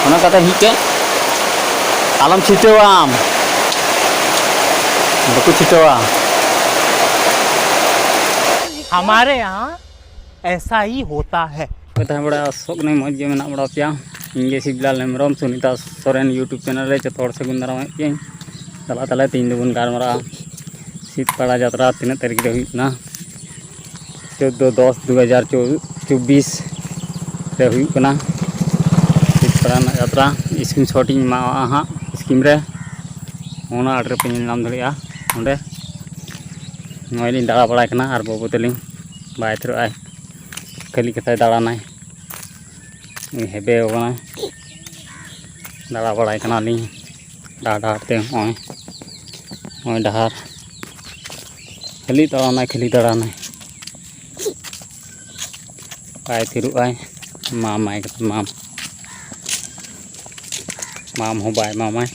Ona kata hike alam citewam baku citewa हमारे यहाँ ऐसा ही होता है। kata bada sok nei moj ge mena bada pya inge siblal nemrom sunita soren YouTube channel re jotor segun daram ke tala tala tin dubun garmara sit pada jatra tina tarik re huina 14/10/2024 re huina sit pada jatra screenshot ing ma ha scheme re ona order pe nam dharia onde noi lin dara bada kana ar bobo teling bai thru ai kali kata dara nai hebe ona dara bada kana li dada te oi dahar kali dara nai bai thru ai mamai kata mam ho bai mamai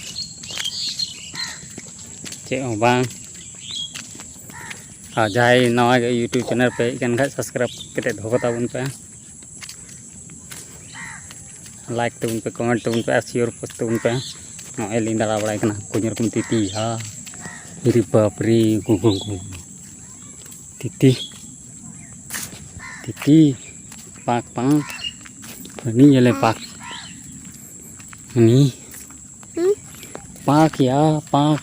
che ho bang jai nawa ge YouTube channel pe ikan kha subscribe kete dhoka tabun pe like tabun pe comment tabun pe share post tabun pe noi link dara badai kana kunyer kum titi ha iri bapri gugung titi pak ini jale pak ini pak ya pak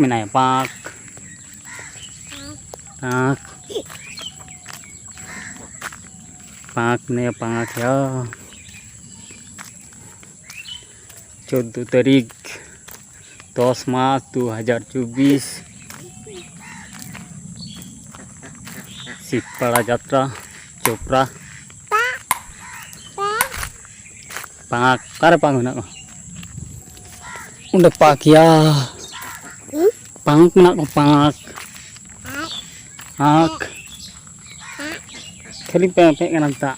menai pak ne pak ya 14 तारीख 10 मार्च 2024 Sipara Jatra Chopra pak kare pang na ko unda pak ya pang na ko pak khali pe kana ta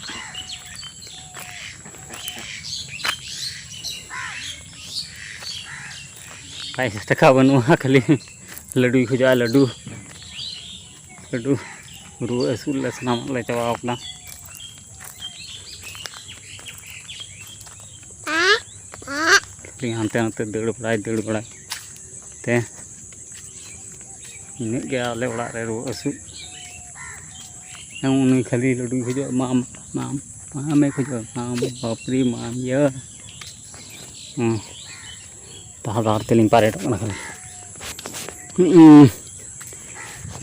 पैसा टका बनवा खाली लड्डू खोजा लड्डू रू असूल लसना ले चबा अपना हानते हानते दड़ बड़ाई ते इन आले ओड़ा रे रू असूल उन्हें खाली लड्डू खोजा माम खोजा माम बापरी माम ये ताहार Teling पारेट kana kali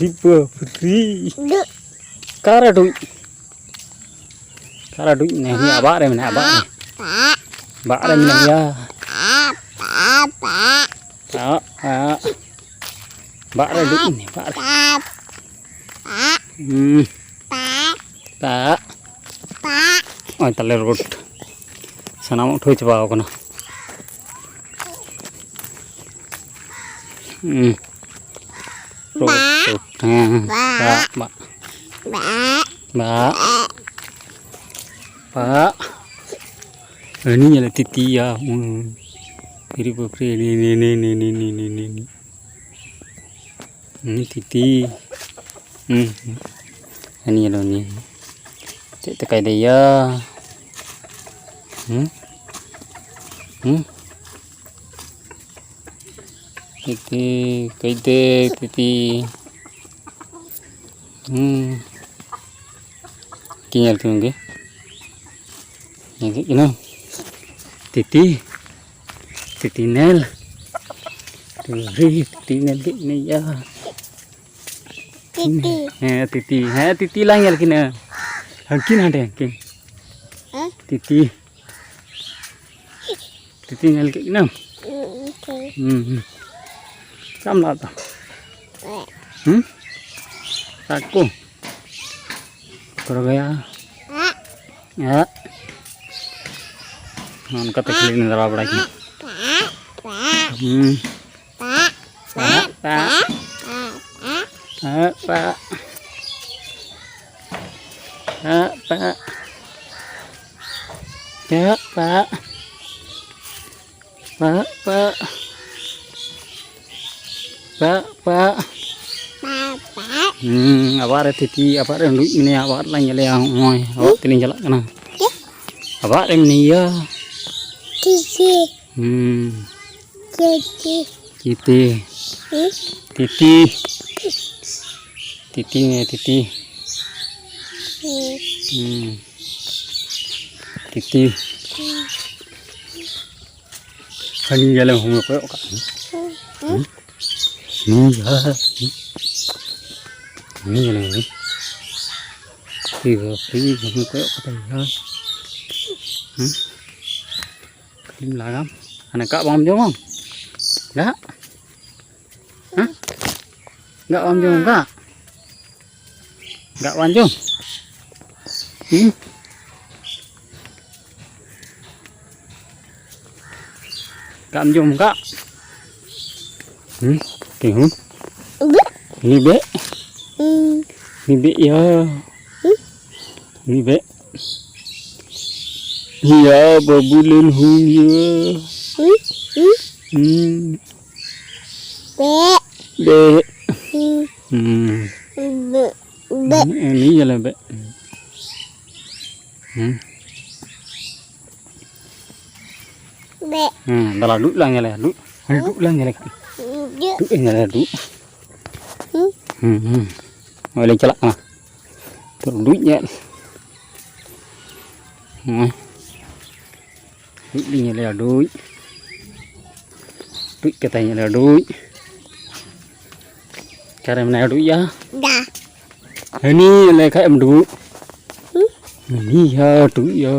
riba free kara duit ne ni abak re mena abak re mena ya bak re duit ni bak re oi tale rot sanam thoi chaba kana Pak ini nyala titi ya iri bapri ini titi ini nyala ni tekai dia titi kaite titi kinyal tunge ini kena titi nel ini ya titi lang yal kena hakin ada hakin titi nel kena Kam lah tak? Aku. Kalau gaya. Ya. Non kata kelin darah beraki. Pak Abang titi abang renduk ini abang lain jalan yang ngoi abang tiling jalan kena. Abang ini ya. Titi. Titi. Titi. Titi nih titi. Titi. Hani jalan hong kau kan? Ni jalan. Ni jalan ni. Tiga pagi hong kau kata ya. Kim lagam. Anak kak bom jom không? Gak? Hah? Gak bom jom gak? Gak bom jom? Gak bom jom gak? Kihun? Ni be? Ni be ya? Ni be? Ya babulin hung ya. Be. Ini jalan be. Dah duduk lang jalan duduk. Duduk lang jalan kan. Duduk jalan duduk. Boleh celak lah. Duduk jalan. Duduk ni jalan duduk. Duduk katanya jalan duduk. Cara mana duduk ya? Dah. Ini jalan kayak duduk. Ini ya duduk ya.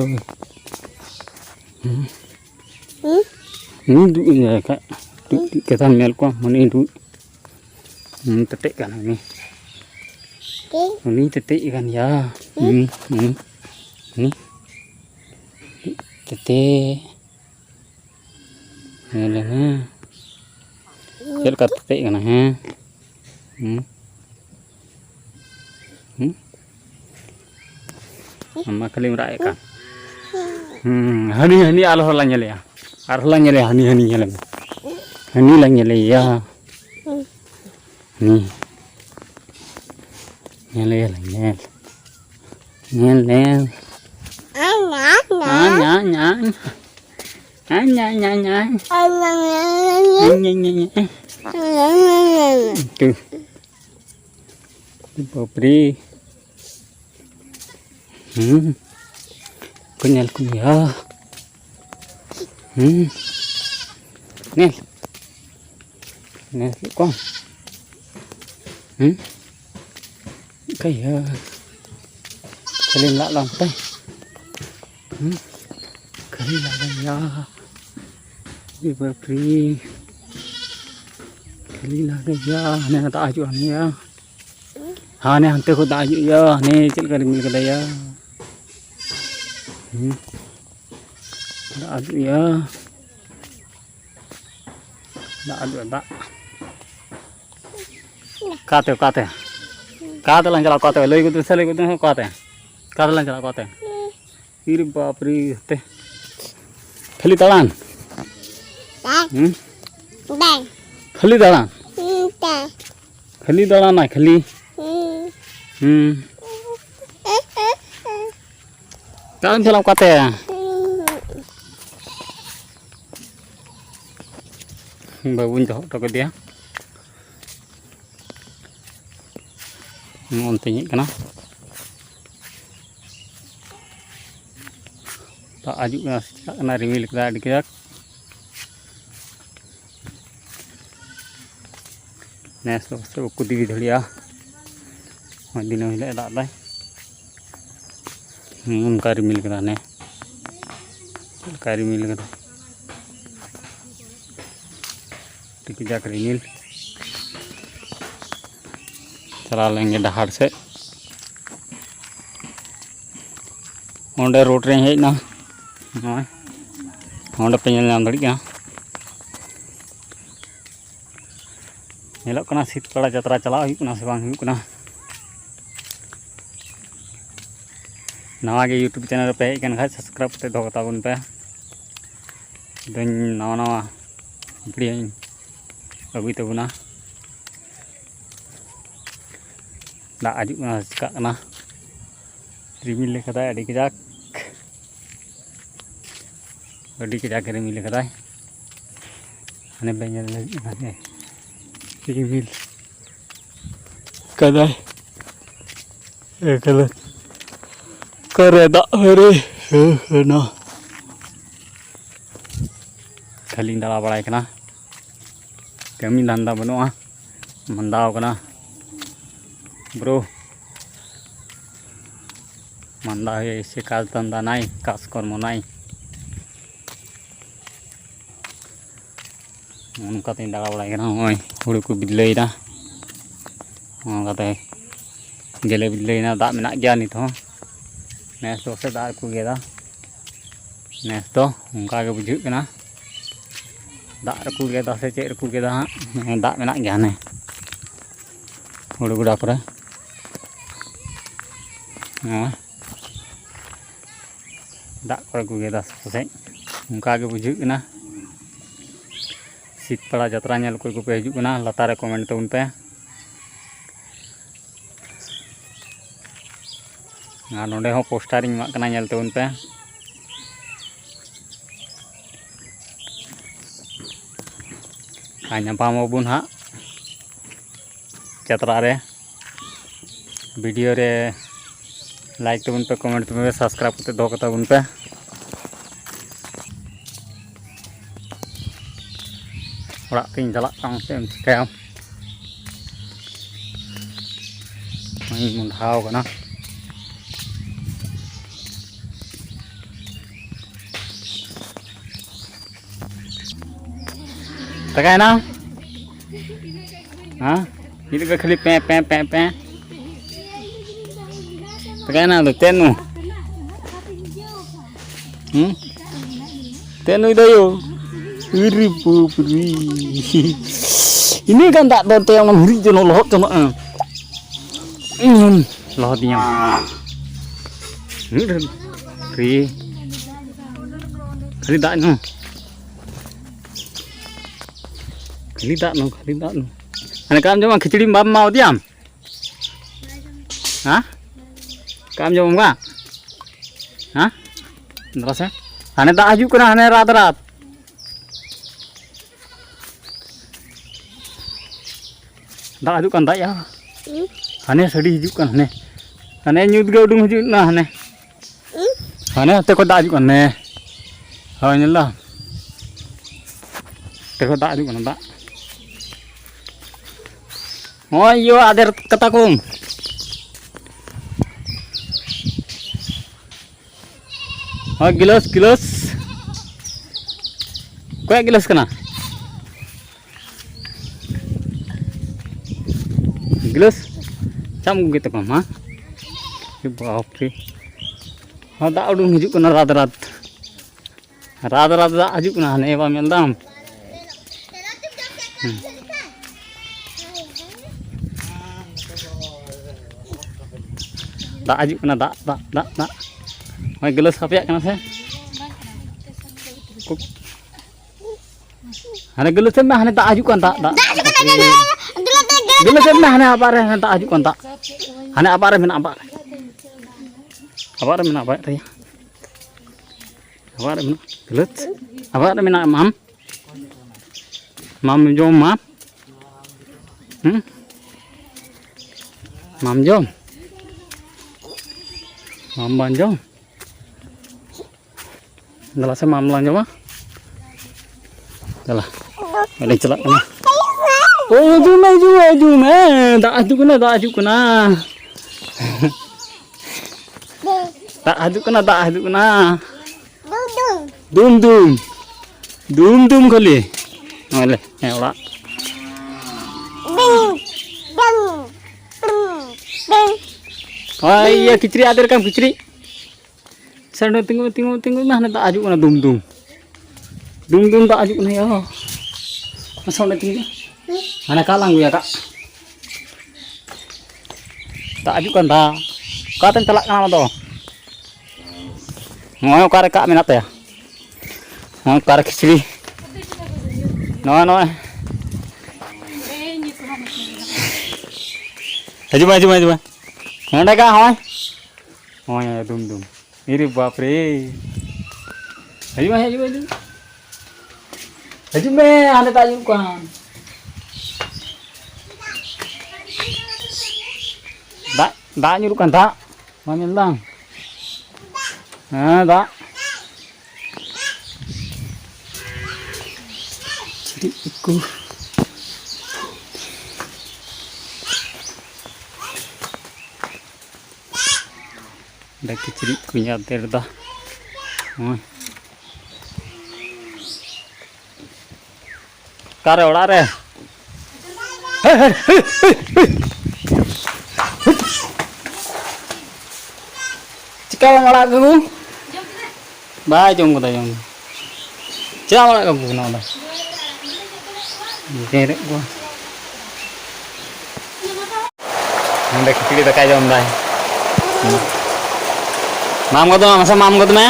Ini duduk jalan kayak duduk kata mel ko mana duduk. Tetek kan ini. Ini tetek kan ya. Ini. Tetek. Ni lah. Jadi kata tetek kan ha. Amma kalim rai kan. Hani alah lang nyale ya. Alah lang nyale hani nyale. Hani lang nyale ya. Ni. Nyale lang nyale. Nyale. Tuh. Bapri. Kunyal kunyal. Nel. Nel con. Kayak. Kalian lak lantai. Kalian lak ya. Di Bapri. Kalian lak ya. Nih tak ajuk ni ya. हाँ ने हंते को दाजू या ने चल कर मिल गया या दाजू या दाजू दा काते लंग चला काते लई को दूसरे को तो काते लंग चला काते इरे बाप रे ते खाली तलान खाली तलान खाली तलान ना खाली Kalian jalan kata ya? Babun jauh tak dia. Ontinya kena. Tak ajuk kena rimil kita dikit. Nes tu aku di video dia. दिन हिले दादा कारी मिल करा ने कारी मिल करा टिकी जाकर मिल चला लेंगे डहाड़ से ओंडे रोड रे हेज ना ओंडे पे नाम दड़ी नेलोग कना शीतकाला यात्रा चला हुई कना से बांग हुई कना नवा के यूट्यूब चैनल पे हेजन खाए सब्सक्राइब करते दो ताबन पे नवा नवा वीडियो अगुई तबना दा आजू ना चिका ना रिमिल लेखा अड़ी कजाक रिमिल लेखा हने बेंजल हने रिमिल कदा एकल करे दा रे ना खाली दाड़ा बड़ाय कना कमी धंधा बनुआ मंदाव कना ब्रो मंदा है इसे काज धंधा नाई काज कर्म नाई उनका तीन दाड़ा बड़ाय कना होय हुड़ू को बिलैना ओंगाते गेले बिलैना दा मेना गया नित हो नेस तो से दा को गेदा नेस तो उनका के बुझुग कना दा रकू गेदा से चे रकू गेदा दा मेना गया ने हुड़ू गुड़ा पर दा को गेदा से उनका के बुझुग कना शीतपड़ा जतरा नेल कोई को पे हजु कना लतारे कमेंट तउन पे नोडे हो पोस्टर इन कना नेल तउन पे नापामोबुन हाँ जतरा रे वीडियो रे लाइक तबुन पे कमेंट तबुन पे सब्सक्राइब करते दो तबुन पे ओड़ा तीन चला चिकाया मुंडाव कना तकाय ना हाँ ये खाली पे पे पे पे तकाय ना तो तेनु तेनु itu yo iri pupri ini kan tak dote yang ngeri jono lohot jono lohotnya ini kali tak no खाली दाग नो अने काम जमा खिचड़ी बाप माओ दियाम हाँ काम जमा का हाँ दरा से हने दा हजू कना हने रात रात दा हजू कन दा या हने सड़ी हजू कन हने न्यूट गे उडुंग हजू ना हने ते को दा हजू कन ने हां नेला ते को दा हजू कन दा oh yo ada katakum oh gilas kue gilas kena gilas cam gitu kan mah bapak oh tak udah hijuk kena rat tak hijuk kena ane apa meldam दा आजू कना दा दा दा दा मैं गिलास कापिया कना से हने गिलास में हने दा आजू कन दा दा गिलास में हने आबार हने दा आजू कन दा हने आबार में आबार में आबार रे आबार में गिलास आबार में माम जो माम जो माम banjo adalah saya mam lanjut mah adalah ada celak kena oh jume tak aju kena dum kali oleh olah oh iya kicri ada rekam kicri sana tengok mah nak ajuk na dum tak ajuk na ya masa nak tinggal mana kalang ya kak tak ajuk kan tak kata telak kan apa mau kare kak minat ya mau kare kicri no Ayo, Nanda ka hoy. Hoy dum dum. Iri baap re. Haju. Haju me ane tak jumpa. Dak nyuruh kan tak. Mamin bang. Tak. Jadi ikut. Dah kicrik punya terdah. Kare olah re. Cika olah kamu. Bye jom kita jom. Cika olah kamu kenapa? Kerek gua. Anda kicrik tak jom dah. Mam ko to masa mam ko to me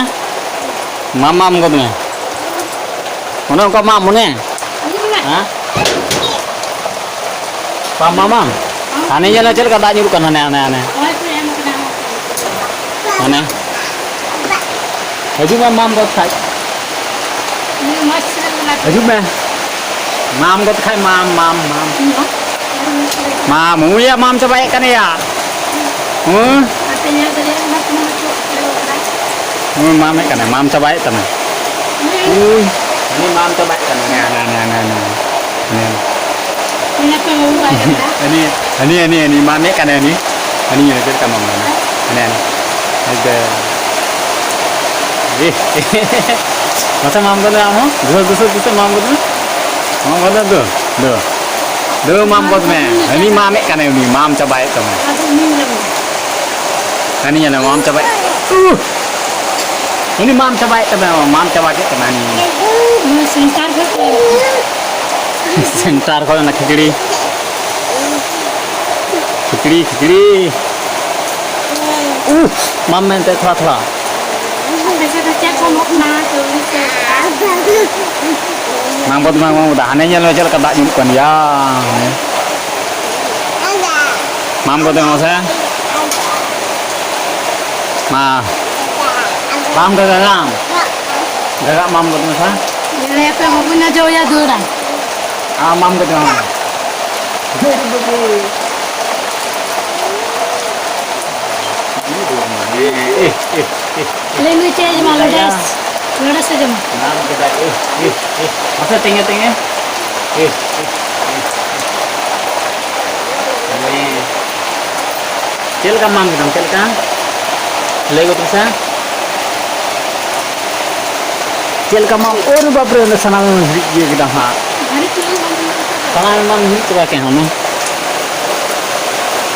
mam ko to me ono ko mam mone ha pam mam ane jala chel ka da nyuru kan ane haju mam ko khai haju me mam ko khai mam ya mam coba kan ya mam kan mam coba itu mah ini mam coba kan ini mam kan ini yang kita mam ini ada masa mam kan kamu dua mam kan tuh mam kan ini mam kan ini mam coba itu mah ini yang mam coba ini mam coba itu mam coba kita mana sentar kalau nak kiri mam mente thora mam buat mam udah anehnya lo cel kedak nyuruh kan ya mam buat mau saya mam gak mam buat masa Lepas aku punya jauh ya dulu. mam buat mam Lalu cek malu des, luar saja mah. mam kita masa tinggi cel ka mam kita cel ka lego terus cel ka mam और बाप रे सना में ये kita ha सना में mam hi तो क्या हम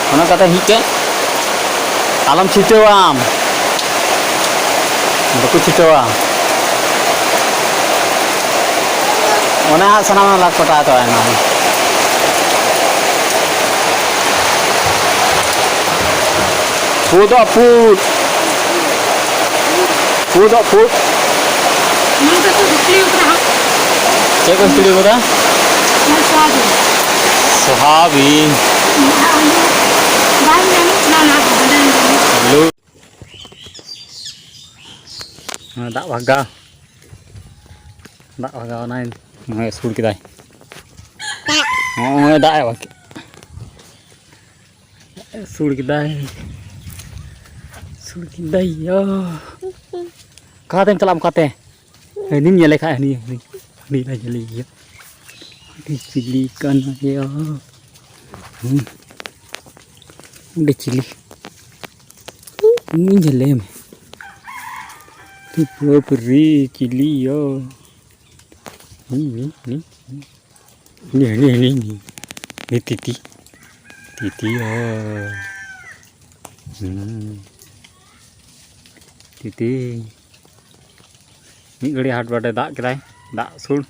mana kata hi ke alam citawam buku citawam mana sana में लाग पटा तो है ना food Mana tu bukti udah. cek ko studio ko Sahabi lu dak waga nain ngai sul kidai dak ya wak sul kidai ya kate kalam kate ini nyele kah ini lah jeli ya dicilikan ya udah cili ini jelem tipe peri cili ya ini titi ya titi ini gede hard pada dak kira dak sul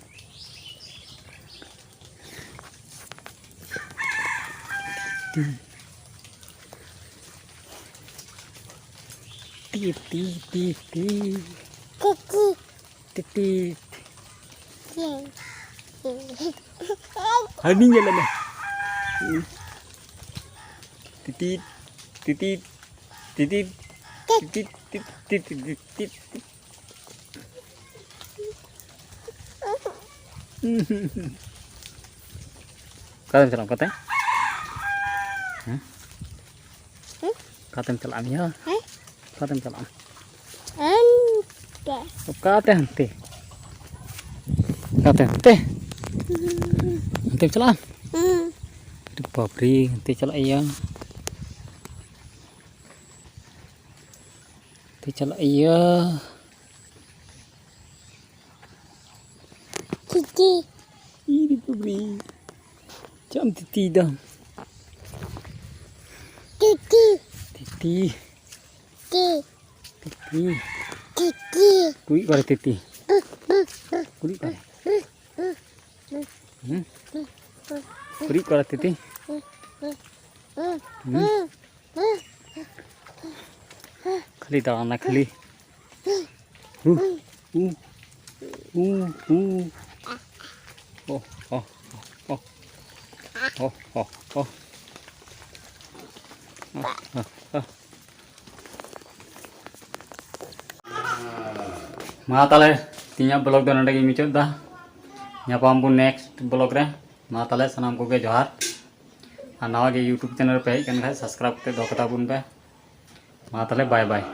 titi hani jalan titi titit titit titit titit titit. Kata salam kata. Kata salam ya. Kata salam. Kata henti. Kata henti. Henti salam. Babri henti salam iya. Henti salam iya. Titi. Ini Babri. Jam titi dah. Titi. Titi. Titi. Titi. Titi. Kui kare titi. Kui kare. Kui kare titi. Kali dah anak kali. Oh, oh, oh, oh, oh, oh. Matale tinya blog do nande gi michot da nyapam bu next blog re matale sanam ko ge johar anawa ge YouTube channel pe kan subscribe te do kata bun pe matale bye bye.